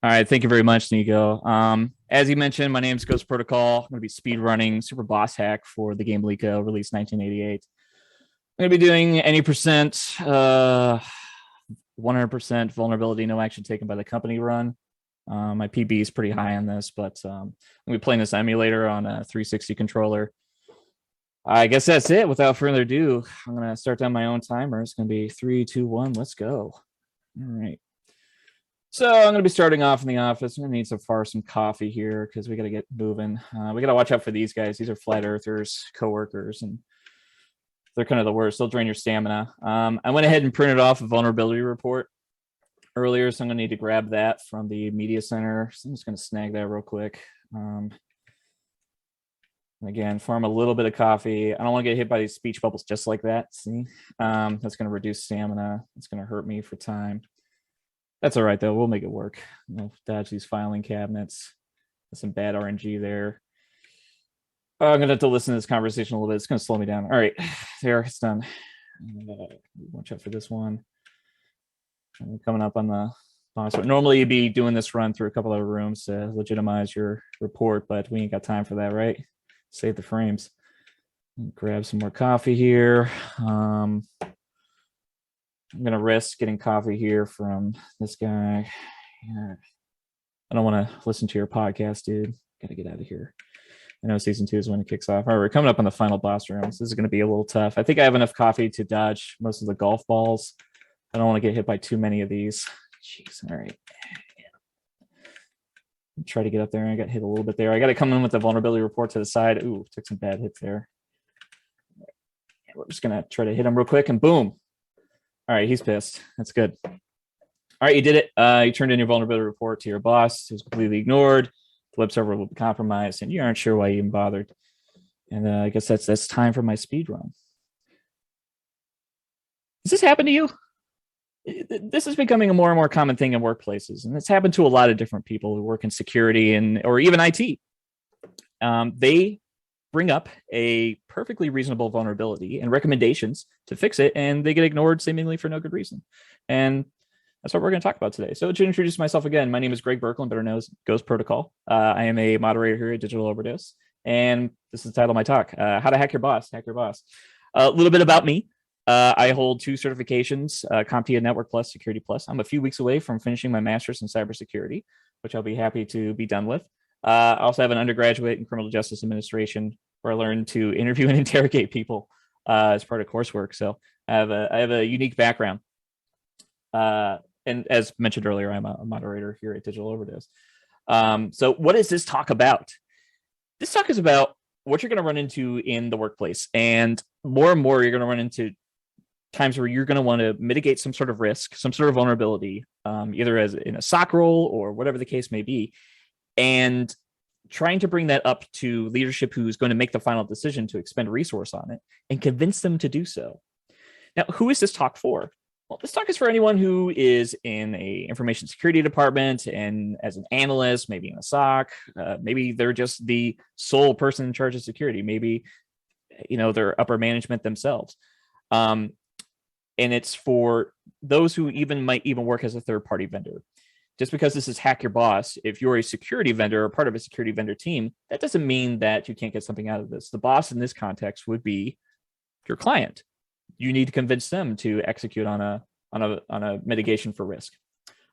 All right, thank you very much, Nico. As you mentioned, my name is Ghost Protocol. I'm going to be speed running Super Boss Hack for the Gamelico, released 1988. I'm going to be doing any percent, 100% vulnerability, no action taken by the company run. My PB is pretty high on this, but I'm going to be playing this emulator on a 360 controller. I guess that's it. Without further ado, I'm going to start down my own timer. It's going to be 3, 2, 1. Let's go. All right. So I'm going to be starting off in the office. I'm going to need some coffee here because we got to get moving. We got to watch out for these guys. These are flat earthers, coworkers, and they're kind of the worst. They'll drain your stamina. I went ahead and printed off a vulnerability report earlier, so I'm going to need to grab that from the media center. So I'm just going to snag that real quick. Again, farm a little bit of coffee. I don't want to get hit by these speech bubbles just like that. See, that's going to reduce stamina. It's going to hurt me for time. That's all right, though. We'll make it work. We'll dodge these filing cabinets. There's some bad RNG there. I'm going to have to listen to this conversation a little bit. It's going to slow me down. All right, there, it's done. Watch out for this one. I'm coming up on the boss. Normally, you'd be doing this run through a couple other rooms to legitimize your report, but we ain't got time for that, right? Save the frames. Grab some more coffee here. I'm going to risk getting coffee here from this guy. Yeah. I don't want to listen to your podcast, dude. Got to get out of here. I know season 2 is when it kicks off. All right, we're coming up on the final boss room. So this is going to be a little tough. I think I have enough coffee to dodge most of the golf balls. I don't want to get hit by too many of these. Jeez, all right. Try to get up there. I got hit a little bit there. I got to come in with the vulnerability report to the side. Ooh, took some bad hits there. We're just going to try to hit him real quick and boom. All right, he's pissed. That's good. All right, you did it. You turned in your vulnerability report to your boss. It was completely ignored. The web server will be compromised, and you aren't sure why you even bothered. And I guess that's time for my speed run. Does this happen to you? This is becoming a more and more common thing in workplaces, and it's happened to a lot of different people who work in security and or even IT. They bring up a perfectly reasonable vulnerability and recommendations to fix it, and they get ignored seemingly for no good reason. And that's what we're going to talk about today. So to introduce myself again, my name is Greg Burkland, better known as Ghost Protocol. I am a moderator here at Digital Overdose, and this is the title of my talk, How to Hack Your Boss, Hack Your Boss. A little bit about me. I hold 2 certifications, CompTIA Network Plus, Security Plus. I'm a few weeks away from finishing my master's in cybersecurity, which I'll be happy to be done with. I also have an undergraduate in criminal justice administration, where I learned to interview and interrogate people as part of coursework. So I have a unique background. And as mentioned earlier, I'm a moderator here at Digital Overdose. So what is this talk about? This talk is about what you're going to run into in the workplace. And more you're going to run into times where you're going to want to mitigate some sort of risk, some sort of vulnerability, either as in a SOC role or whatever the case may be. And trying to bring that up to leadership who's going to make the final decision to expend resource on it and convince them to do so. Now, who is this talk for? Well, this talk is for anyone who is in a information security department and as an analyst, maybe in a SOC, maybe they're just the sole person in charge of security. Maybe, they're upper management themselves. And it's for those who might work as a third-party vendor. Just because this is Hack Your Boss, if you're a security vendor or part of a security vendor team, that doesn't mean that you can't get something out of this. The boss in this context would be your client. You need to convince them to execute on a mitigation for risk.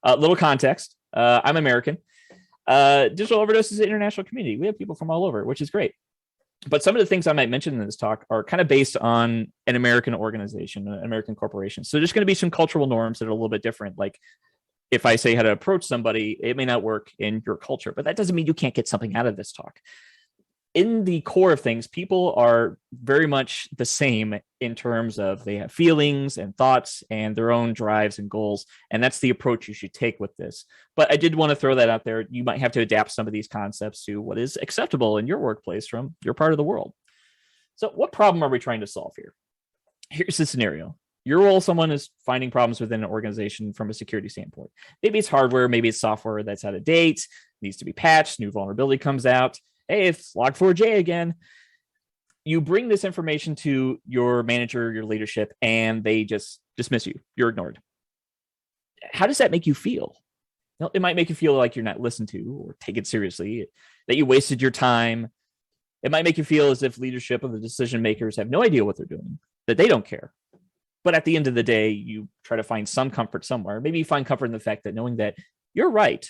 Little context. I'm American. Digital Overdose is an international community. We have people from all over, which is great. But some of the things I might mention in this talk are kind of based on an American organization, an American corporation. So there's going to be some cultural norms that are a little bit different. Like if I say how to approach somebody, it may not work in your culture, but that doesn't mean you can't get something out of this talk. In the core of things, people are very much the same in terms of they have feelings and thoughts and their own drives and goals. And that's the approach you should take with this. But I did want to throw that out there. You might have to adapt some of these concepts to what is acceptable in your workplace from your part of the world. So what problem are we trying to solve here? Here's the scenario. Your role, someone is finding problems within an organization from a security standpoint. Maybe it's hardware, maybe it's software that's out of date, needs to be patched, new vulnerability comes out. Hey, it's Log4j again. You bring this information to your manager, your leadership, and they just dismiss you. You're ignored. How does that make you feel? It might make you feel like you're not listened to or taken seriously, that you wasted your time. It might make you feel as if leadership of the decision makers have no idea what they're doing, that they don't care. But at the end of the day, you try to find some comfort somewhere. Maybe you find comfort in the fact that knowing that you're right.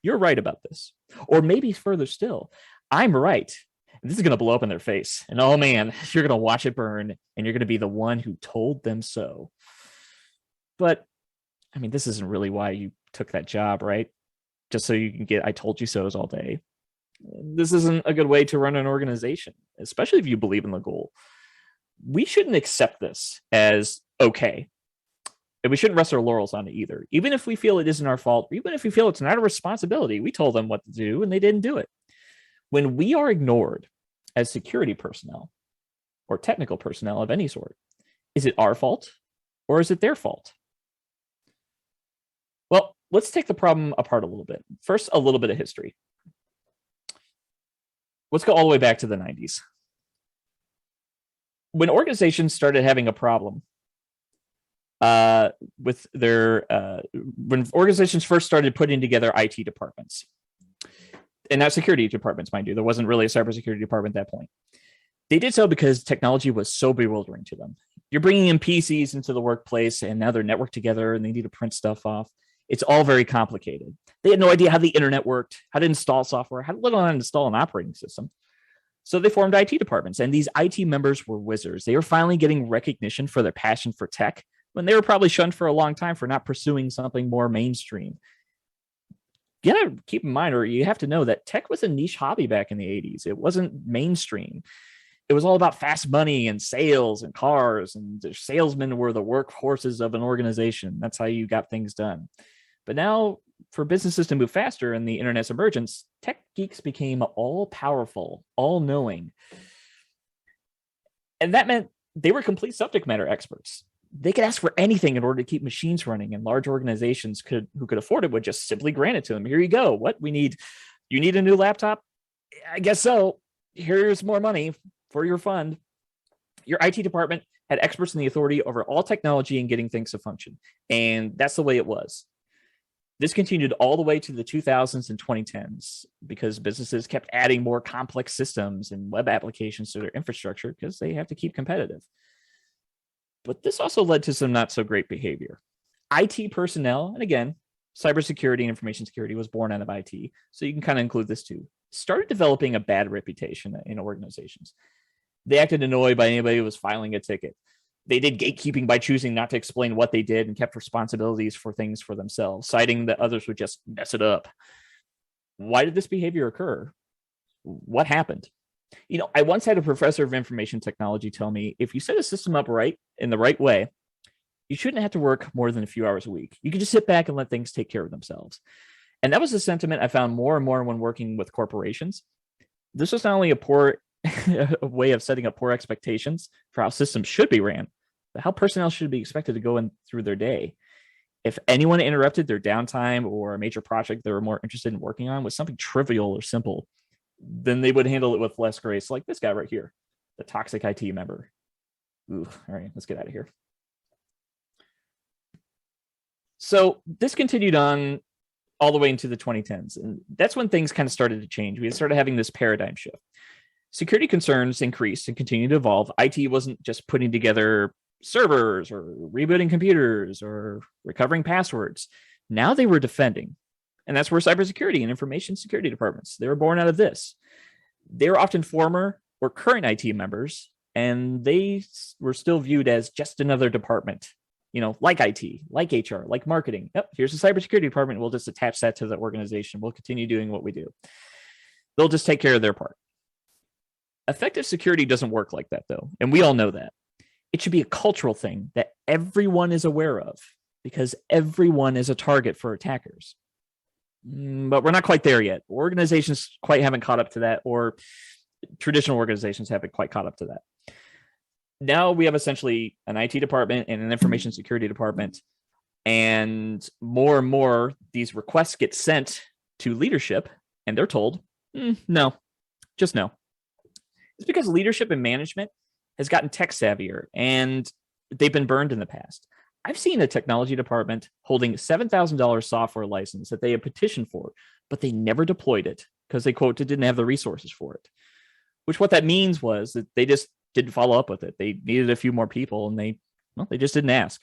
You're right about this. Or maybe further still, I'm right. And this is going to blow up in their face. And oh man, you're going to watch it burn and you're going to be the one who told them so. But I mean, this isn't really why you took that job, right? Just so you can get I told you so's all day. This isn't a good way to run an organization, especially if you believe in the goal. We shouldn't accept this as okay. And we shouldn't rest our laurels on it either. Even if we feel it isn't our fault, or even if we feel it's not a responsibility, we told them what to do and they didn't do it. When we are ignored as security personnel or technical personnel of any sort, is it our fault or is it their fault? Well, let's take the problem apart a little bit. First, a little bit of history. Let's go all the way back to the 90s. When organizations started having a problem with their, when organizations first started putting together IT departments, and not security departments, mind you, there wasn't really a cybersecurity department at that point. They did so because technology was so bewildering to them. You're bringing in PCs into the workplace and now they're networked together and they need to print stuff off. It's all very complicated. They had no idea how the internet worked, how to install software, how to let alone install an operating system. So they formed IT departments, and these IT members were wizards. They were finally getting recognition for their passion for tech when they were probably shunned for a long time for not pursuing something more mainstream. You gotta keep in mind, or you have to know that tech was a niche hobby back in the 80s. It wasn't mainstream. It was all about fast money and sales and cars, and the salesmen were the workhorses of an organization. That's how you got things done. But now, for businesses to move faster and the internet's emergence, tech geeks became all powerful, all knowing. And that meant they were complete subject matter experts. They could ask for anything in order to keep machines running, and large organizations who could afford it would just simply grant it to them. Here you go. What we need? You need a new laptop? I guess so. Here's more money for your fund. Your IT department had experts in the authority over all technology and getting things to function. And that's the way it was. This continued all the way to the 2000s and 2010s because businesses kept adding more complex systems and web applications to their infrastructure because they have to keep competitive. But this also led to some not so great behavior. IT personnel, and again, cybersecurity and information security was born out of IT, so you can kind of include this too, started developing a bad reputation in organizations. They acted annoyed by anybody who was filing a ticket. They did gatekeeping by choosing not to explain what they did and kept responsibilities for things for themselves, citing that others would just mess it up. Why did this behavior occur? What happened? I once had a professor of information technology tell me, if you set a system up right in the right way, you shouldn't have to work more than a few hours a week. You can just sit back and let things take care of themselves. And that was a sentiment I found more and more when working with corporations. This was not only a poor a way of setting up poor expectations for how systems should be ran, but how personnel should be expected to go in through their day. If anyone interrupted their downtime or a major project they were more interested in working on was something trivial or simple, then they would handle it with less grace, like this guy right here, the toxic IT member. Ooh, all right, let's get out of here. So this continued on all the way into the 2010s, and that's when things kind of started to change. We started having this paradigm shift. Security concerns increased and continued to evolve. IT wasn't just putting together servers or rebooting computers or recovering passwords. Now they were defending. And that's where cybersecurity and information security departments, they were born out of this. They were often former or current IT members, and they were still viewed as just another department, like IT, like HR, like marketing. Yep, here's the cybersecurity department. We'll just attach that to the organization. We'll continue doing what we do. They'll just take care of their part. Effective security doesn't work like that, though, and we all know that. It should be a cultural thing that everyone is aware of because everyone is a target for attackers. But we're not quite there yet. Organizations quite haven't caught up to that, or traditional organizations haven't quite caught up to that. Now we have essentially an IT department and an information security department, and more these requests get sent to leadership, and they're told, no, just no. It's because leadership and management has gotten tech savvier and they've been burned in the past. I've seen a technology department holding $7,000 software license that they had petitioned for, but they never deployed it because they, quote, didn't have the resources for it. Which what that means was that they just didn't follow up with it. They needed a few more people and they just didn't ask.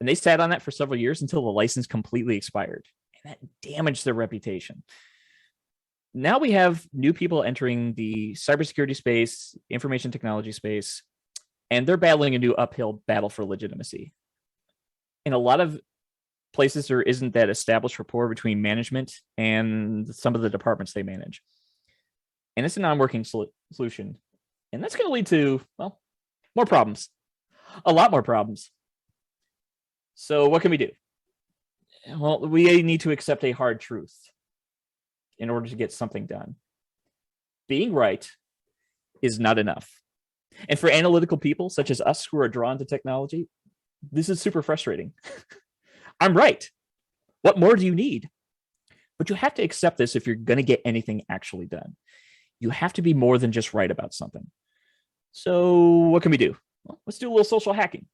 And they sat on that for several years until the license completely expired. And that damaged their reputation. Now we have new people entering the cybersecurity space, information technology space, and they're battling a new uphill battle for legitimacy. In a lot of places, there isn't that established rapport between management and some of the departments they manage. And it's a non-working solution. And that's going to lead to, well, more problems. A lot more problems. So what can we do? Well, we need to accept a hard truth in order to get something done. Being right is not enough. And for analytical people such as us who are drawn to technology, this is super frustrating. I'm right. What more do you need? But you have to accept this if you're going to get anything actually done. You have to be more than just right about something. So what can we do? Well, let's do a little social hacking.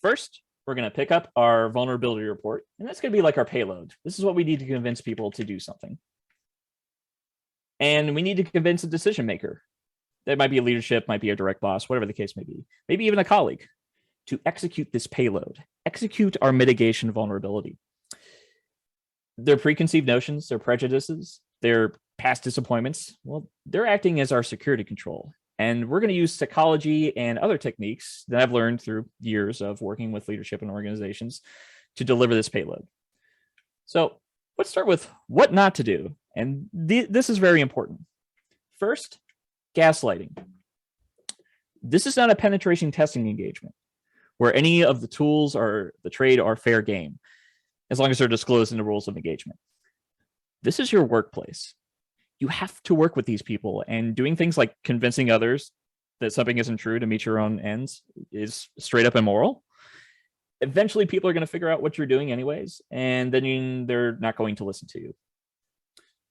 First, we're going to pick up our vulnerability report, and that's going to be like our payload. This is what we need to convince people to do something. And we need to convince a decision maker. That might be a leadership, might be a direct boss, whatever the case may be. Maybe even a colleague to execute this payload, execute our mitigation vulnerability. Their preconceived notions, their prejudices, their past disappointments, well, they're acting as our security control. And we're going to use psychology and other techniques that I've learned through years of working with leadership and organizations to deliver this payload. So let's start with what not to do. And this is very important. First, gaslighting. This is not a penetration testing engagement where any of the tools or the trade are fair game, as long as they're disclosed in the rules of engagement. This is your workplace. You have to work with these people, and doing things like convincing others that something isn't true to meet your own ends is straight up immoral. Eventually, people are going to figure out what you're doing anyways, and then they're not going to listen to you.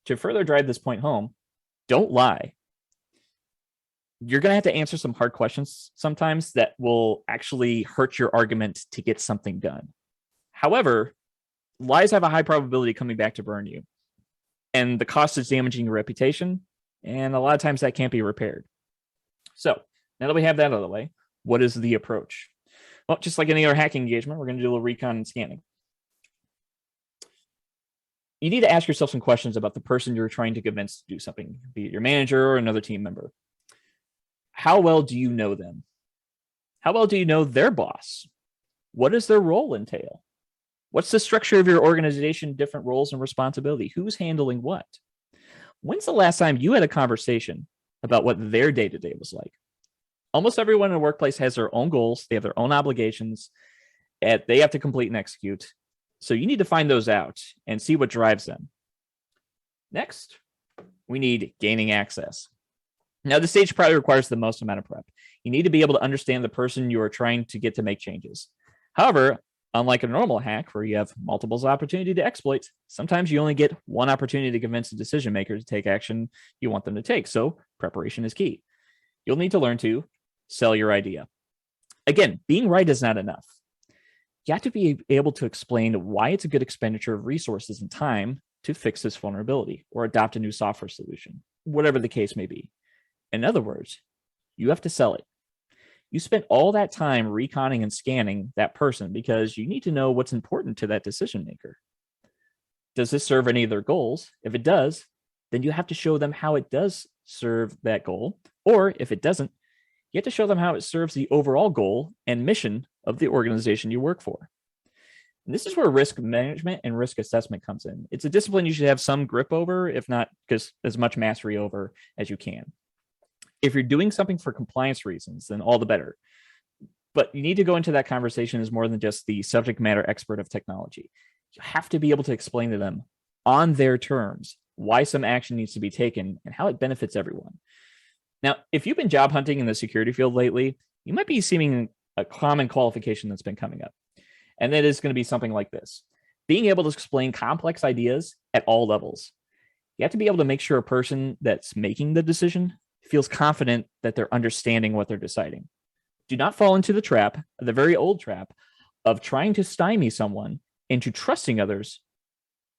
To further drive this point home, don't lie. You're going to have to answer some hard questions sometimes that will actually hurt your argument to get something done. However, lies have a high probability of coming back to burn you. And the cost is damaging your reputation. And a lot of times that can't be repaired. So now that we have that out of the way, what is the approach? Well, just like any other hacking engagement, we're going to do a little recon and scanning. You need to ask yourself some questions about the person you're trying to convince to do something, be it your manager or another team member. How well do you know them? How well do you know their boss? What does their role entail? What's the structure of your organization, different roles and responsibility? Who's handling what? When's the last time you had a conversation about what their day-to-day was like? Almost everyone in a workplace has their own goals. They have their own obligations that they have to complete and execute. So you need to find those out and see what drives them. Next, we need gaining access. Now, this stage probably requires the most amount of prep. You need to be able to understand the person you are trying to get to make changes. However, unlike a normal hack where you have multiple opportunities to exploit, sometimes you only get one opportunity to convince a decision maker to take action you want them to take. So preparation is key. You'll need to learn to sell your idea. Again, being right is not enough. You have to be able to explain why it's a good expenditure of resources and time to fix this vulnerability or adopt a new software solution, whatever the case may be. In other words, you have to sell it. You spent all that time reconning and scanning that person because you need to know what's important to that decision maker. Does this serve any of their goals? If it does, then you have to show them how it does serve that goal. Or if it doesn't, you have to show them how it serves the overall goal and mission of the organization you work for. And this is where risk management and risk assessment comes in. It's a discipline you should have some grip over, if not because as much mastery over as you can. If you're doing something for compliance reasons, then all the better. But you need to go into that conversation as more than just the subject matter expert of technology. You have to be able to explain to them on their terms why some action needs to be taken and how it benefits everyone. Now, if you've been job hunting in the security field lately, you might be seeing a common qualification that's been coming up. And that is going to be something like this: being able to explain complex ideas at all levels. You have to be able to make sure a person that's making the decision feels confident that they're understanding what they're deciding. Do not fall into the trap, the very old trap, of trying to stymie someone into trusting others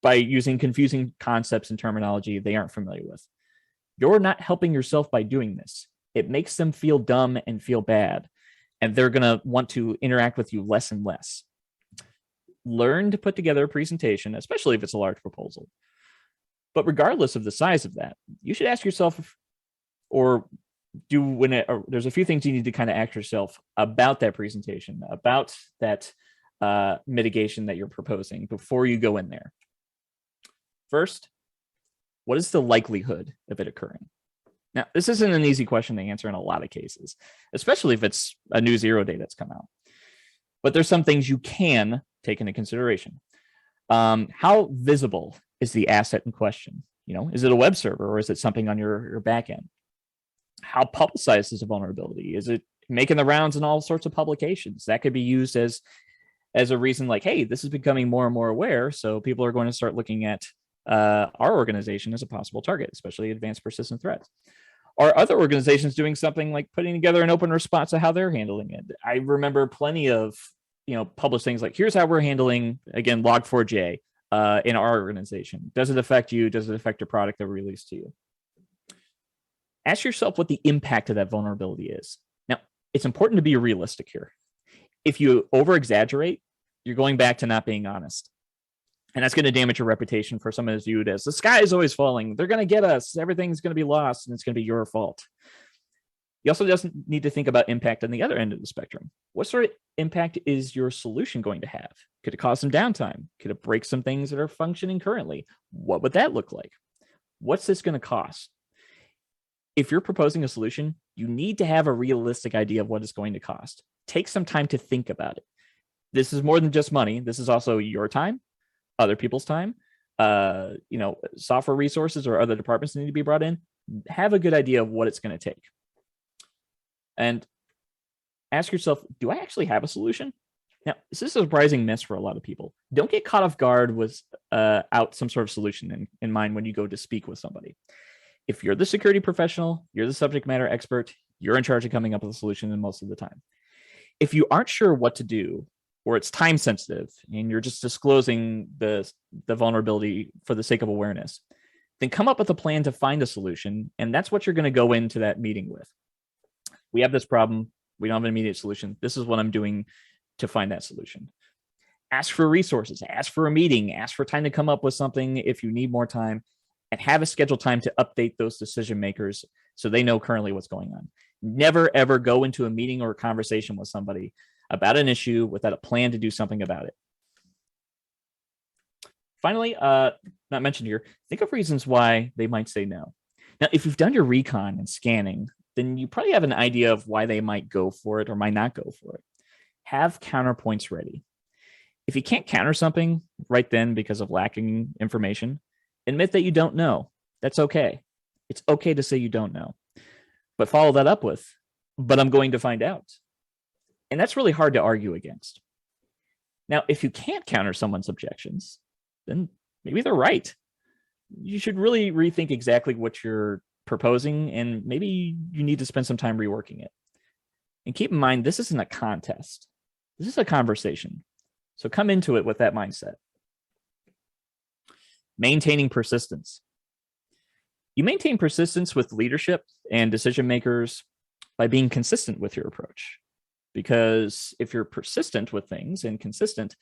by using confusing concepts and terminology they aren't familiar with. You're not helping yourself by doing this. It makes them feel dumb and feel bad, and they're going to want to interact with you less and less. Learn to put together a presentation, especially if it's a large proposal. But regardless of the size of that, you should ask yourself, there's a few things you need to kind of ask yourself about that presentation, about that mitigation that you're proposing before you go in there. First, what is the likelihood of it occurring? Now, this isn't an easy question to answer in a lot of cases, especially if it's a new 0-day that's come out. But there's some things you can take into consideration. How visible is the asset in question? Is it a web server or is it something on your back end? How publicized is a vulnerability? Is it making the rounds in all sorts of publications? That could be used as a reason like, hey, this is becoming more and more aware, so people are going to start looking at our organization as a possible target, especially advanced persistent threats. Are other organizations doing something like putting together an open response to how they're handling it? I remember plenty of published things like, here's how we're handling, again, Log4j in our organization. Does it affect you? Does it affect your product that we released to you? Ask yourself what the impact of that vulnerability is. Now, it's important to be realistic here. If you over-exaggerate, you're going back to not being honest. And that's going to damage your reputation for someone who's viewed as the sky is always falling. They're going to get us. Everything's going to be lost, and it's going to be your fault. You also just need to think about impact on the other end of the spectrum. What sort of impact is your solution going to have? Could it cause some downtime? Could it break some things that are functioning currently? What would that look like? What's this going to cost? If you're proposing a solution, you need to have a realistic idea of what it's going to cost. Take some time to think about it. This is more than just money. This is also your time, other people's time, software resources or other departments need to be brought in. Have a good idea of what it's going to take. And ask yourself, do I actually have a solution? Now, this is a surprising miss for a lot of people. Don't get caught off guard with out some sort of solution in mind when you go to speak with somebody. If you're the security professional, you're the subject matter expert, you're in charge of coming up with a solution most of the time. If you aren't sure what to do, or it's time sensitive and you're just disclosing the vulnerability for the sake of awareness, then come up with a plan to find a solution. And that's what you're going to go into that meeting with. We have this problem. We don't have an immediate solution. This is what I'm doing to find that solution. Ask for resources, ask for a meeting, ask for time to come up with something if you need more time, and have a scheduled time to update those decision makers so they know currently what's going on. Never, ever go into a meeting or a conversation with somebody about an issue without a plan to do something about it. Finally, not mentioned here, think of reasons why they might say no. Now, if you've done your recon and scanning, then you probably have an idea of why they might go for it or might not go for it. Have counterpoints ready. If you can't counter something right then because of lacking information, admit that you don't know. That's okay. It's okay to say you don't know. But follow that up with, but I'm going to find out. And that's really hard to argue against. Now, if you can't counter someone's objections, then maybe they're right. You should really rethink exactly what you're proposing, and maybe you need to spend some time reworking it. And keep in mind, this isn't a contest. This is a conversation. So come into it with that mindset. Maintaining persistence. You maintain persistence with leadership and decision makers by being consistent with your approach. Because if you're persistent with things and consistent,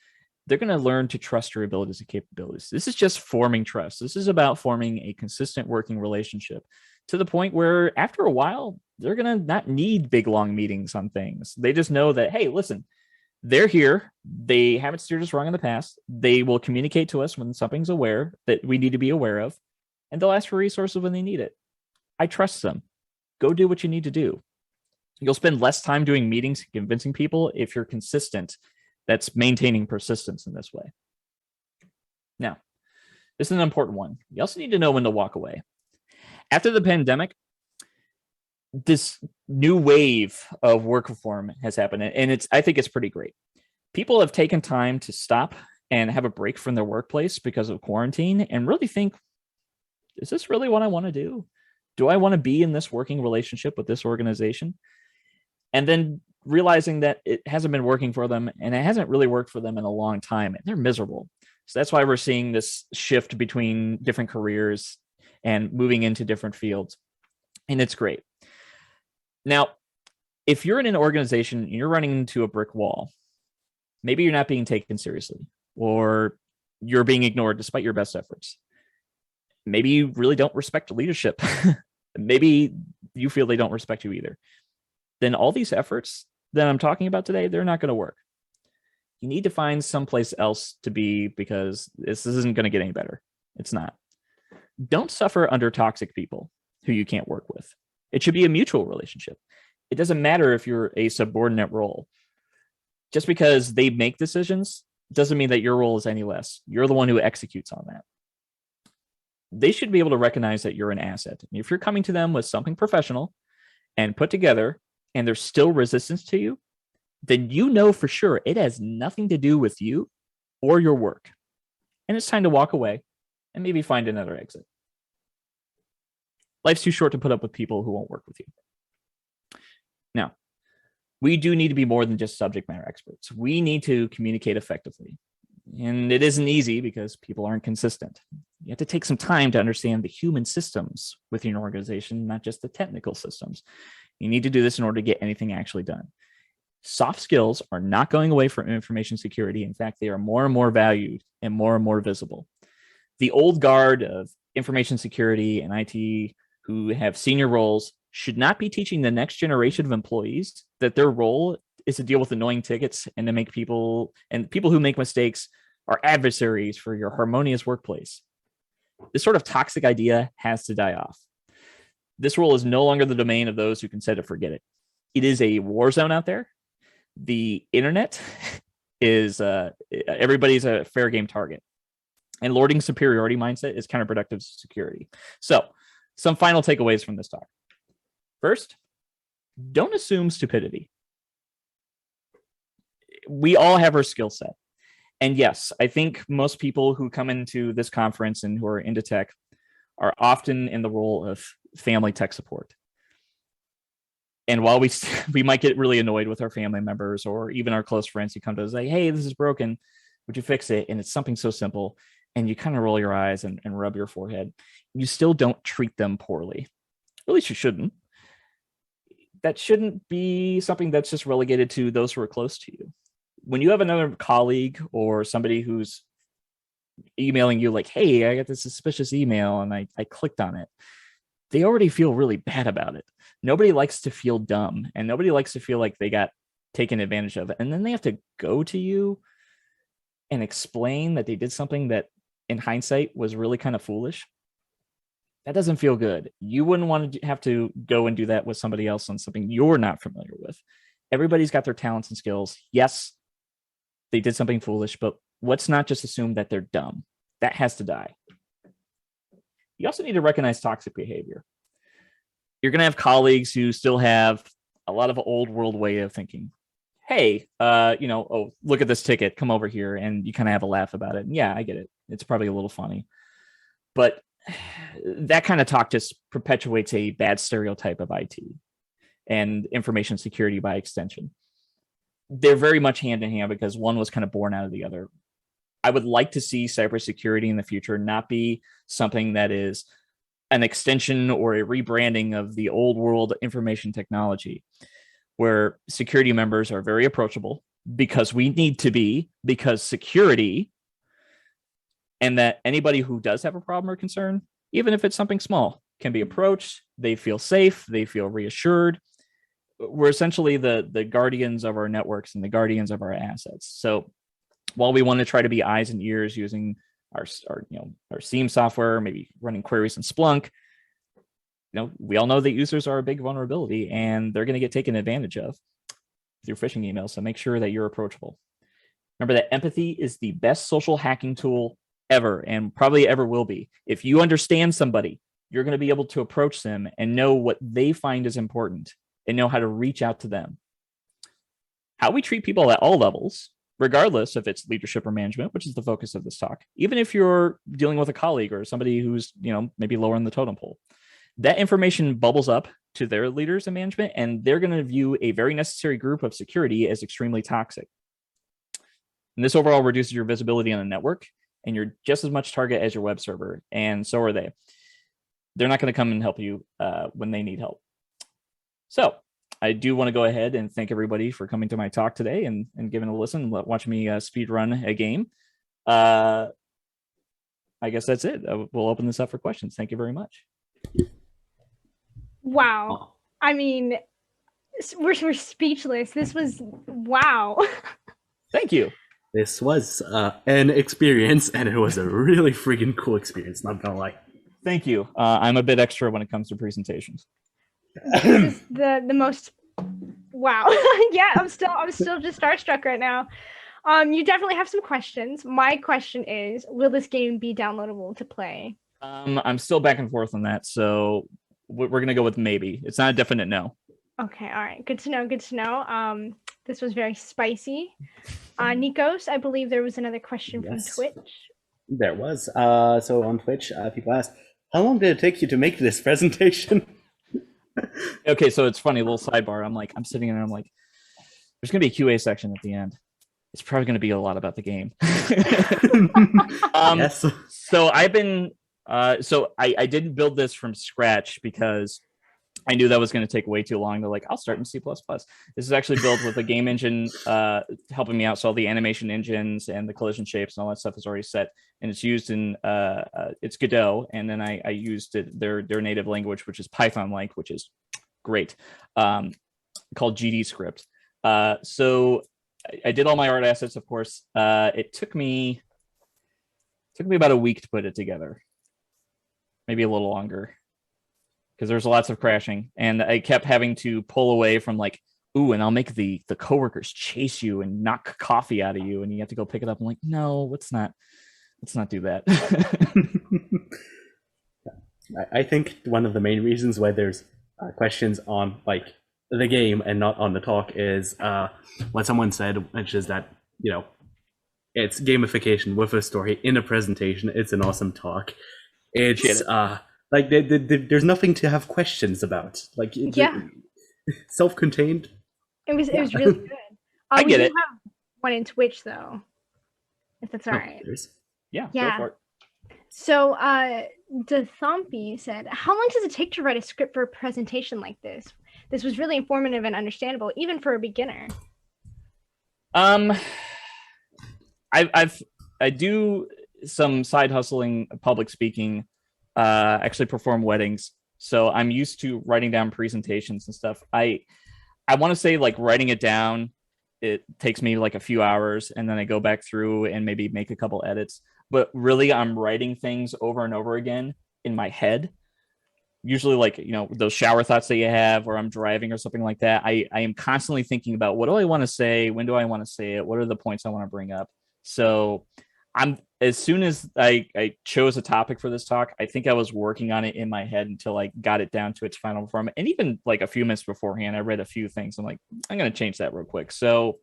they're going to learn to trust your abilities and capabilities. This is just forming trust. This is about forming a consistent working relationship to the point where after a while, they're going to not need big, long meetings on things. They just know that, hey, listen, they're here. They haven't steered us wrong in the past. They will communicate to us when something's aware that we need to be aware of, and they'll ask for resources when they need it. I trust them. Go do what you need to do. You'll spend less time doing meetings and convincing people if you're consistent. That's maintaining persistence in this way. Now, this is an important one. You also need to know when to walk away. After the pandemic, this new wave of work reform has happened, and I think it's pretty great. People have taken time to stop and have a break from their workplace because of quarantine and really think, is this really what I want to do? Do I want to be in this working relationship with this organization? And then realizing that it hasn't been working for them, and it hasn't really worked for them in a long time, and they're miserable. So that's why we're seeing this shift between different careers and moving into different fields. And it's great. Now, if you're in an organization and you're running into a brick wall, maybe you're not being taken seriously, or you're being ignored despite your best efforts. Maybe you really don't respect leadership. Maybe you feel they don't respect you either. Then all these efforts that I'm talking about today, they're not going to work. You need to find someplace else to be, because this isn't going to get any better. It's not. Don't suffer under toxic people who you can't work with. It should be a mutual relationship. It doesn't matter if you're a subordinate role. Just because they make decisions doesn't mean that your role is any less. You're the one who executes on that. They should be able to recognize that you're an asset. If you're coming to them with something professional and put together, and there's still resistance to you, then you know for sure it has nothing to do with you or your work. And it's time to walk away and maybe find another exit. Life's too short to put up with people who won't work with you. Now, we do need to be more than just subject matter experts. We need to communicate effectively. And it isn't easy because people aren't consistent. You have to take some time to understand the human systems within your organization, not just the technical systems. You need to do this in order to get anything actually done. Soft skills are not going away from information security. In fact, they are more and more valued and more visible. The old guard of information security and IT who have senior roles should not be teaching the next generation of employees that their role is to deal with annoying tickets and to make people who make mistakes are adversaries for your harmonious workplace. This sort of toxic idea has to die off. This role is no longer the domain of those who can set it, forget it. It is a war zone out there. The internet is everybody's a fair game target. And lording superiority mindset is counterproductive to security. So, some final takeaways from this talk. First, don't assume stupidity. We all have our skill set. And yes, I think most people who come into this conference and who are into tech are often in the role of family tech support. And while we might get really annoyed with our family members or even our close friends who come to us like, hey, this is broken, would you fix it? And it's something so simple. And you kind of roll your eyes and rub your forehead. You still don't treat them poorly. At least you shouldn't. That shouldn't be something that's just relegated to those who are close to you. When you have another colleague or somebody who's emailing you like, hey, I got this suspicious email and I clicked on it, they already feel really bad about it. Nobody likes to feel dumb, and nobody likes to feel like they got taken advantage of. And then they have to go to you and explain that they did something that in hindsight was really kind of foolish. That doesn't feel good. You wouldn't want to have to go and do that with somebody else on something you're not familiar with. Everybody's got their talents and skills. Yes, they did something foolish, but let's not just assume that they're dumb. That has to die. You also need to recognize toxic behavior. You're going to have colleagues who still have a lot of old world way of thinking. Hey, look at this ticket, come over here. And you kind of have a laugh about it. And yeah, I get it. It's probably a little funny. But that kind of talk just perpetuates a bad stereotype of IT and information security by extension. They're very much hand in hand because one was kind of born out of the other. I would like to see cybersecurity in the future not be something that is an extension or a rebranding of the old world information technology, where security members are very approachable because we need to be, because security, and that anybody who does have a problem or concern, even if it's something small, can be approached. They feel safe. They feel reassured. We're essentially the guardians of our networks and the guardians of our assets. So while we want to try to be eyes and ears using our SIEM software, maybe running queries in Splunk, we all know that users are a big vulnerability and they're going to get taken advantage of through phishing emails. So make sure that you're approachable. Remember that empathy is the best social hacking tool ever and probably ever will be. If you understand somebody, you're going to be able to approach them and know what they find is important and know how to reach out to them. How we treat people at all levels, regardless if it's leadership or management, which is the focus of this talk, even if you're dealing with a colleague or somebody who's, maybe lower in the totem pole, That information bubbles up to their leaders and management, and they're going to view a very necessary group of security as extremely toxic. And this overall reduces your visibility on the network, and you're just as much target as your web server, and so are they. They're not going to come and help you when they need help. So I do want to go ahead and thank everybody for coming to my talk today and giving a listen, watching me speed run a game. I guess that's it. We'll open this up for questions. Thank you very much. Wow. I mean, we're speechless. This was wow. Thank you. This was an experience, and it was a really freaking cool experience, not gonna lie. Thank you. I'm a bit extra when it comes to presentations. This is the most wow. Yeah, I'm still just starstruck right now. You definitely have some questions. My question is, will this game be downloadable to play? I'm still back and forth on that, so we're gonna go with maybe. It's not a definite no. Okay, all right. Good to know. This was very spicy. Nikos, I believe there was another question from Twitch. There was. So on Twitch, people asked, how long did it take you to make this presentation? Okay, so it's funny, a little sidebar. I'm sitting there, I'm like, there's gonna be a QA section at the end. It's probably gonna be a lot about the game. Yes. So I've been I didn't build this from scratch because I knew that was going to take way too long. To I'll start in C++. This is actually built with a game engine helping me out. So all the animation engines and the collision shapes and all that stuff is already set, and it's used in it's Godot. And then I used their native language, which is Python-like, which is great, called GD script. So I did all my art assets, of course. It took me about a week to put it together, maybe a little longer, because there's lots of crashing, and I kept having to pull away from and I'll make the coworkers chase you and knock coffee out of you, and you have to go pick it up. I'm like, no, let's not do that. I think one of the main reasons why there's questions on the game and not on the talk is what someone said, which is that it's gamification with a story in a presentation. It's an awesome talk. It's there's nothing to have questions about. Self-contained. It was really good. I get it. Have one in Twitch though, if that's all right. Yeah. Go for it. So, Dethumpy said, "How long does it take to write a script for a presentation like this? This was really informative and understandable, even for a beginner." I do some side hustling, public speaking. Actually perform weddings, so I'm used to writing down presentations and stuff. I want to say writing it down, it takes me a few hours, and then I go back through and maybe make a couple edits, but really I'm writing things over and over again in my head, usually those shower thoughts that you have, or I'm driving or something like that. I am constantly thinking about, what do I want to say, when do I want to say it, what are the points I want to bring up. So as soon as I chose a topic for this talk, I think I was working on it in my head until I got it down to its final form. And even a few minutes beforehand, I read a few things. I'm like, I'm going to change that real quick. So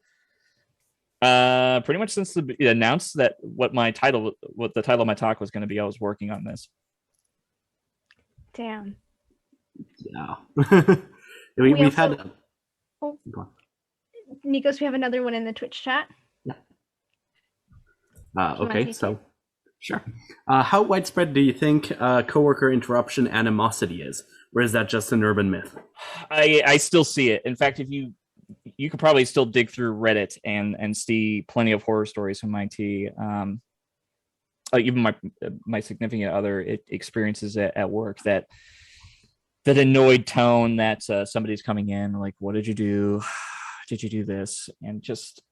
pretty much since it announced that what the title of my talk was going to be, I was working on this. Damn. Yeah. We've had... Oh. Nikos, we have another one in the Twitch chat. Okay, so sure. How widespread do you think coworker interruption animosity is, or is that just an urban myth? I still see it. In fact, if you could probably still dig through Reddit and see plenty of horror stories from IT. Even my significant other experiences at work, that annoyed tone that somebody's coming in what did you do? Did you do this? And just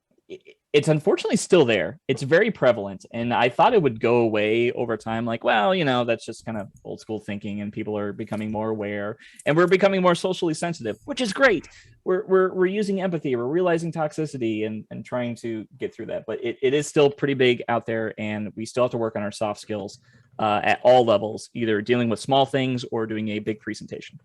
it's unfortunately still there. It's very prevalent, and I thought it would go away over time. That's just kind of old school thinking, and people are becoming more aware, and we're becoming more socially sensitive, which is great. We're using empathy, we're realizing toxicity, and trying to get through that. But it is still pretty big out there, and we still have to work on our soft skills at all levels, either dealing with small things or doing a big presentation.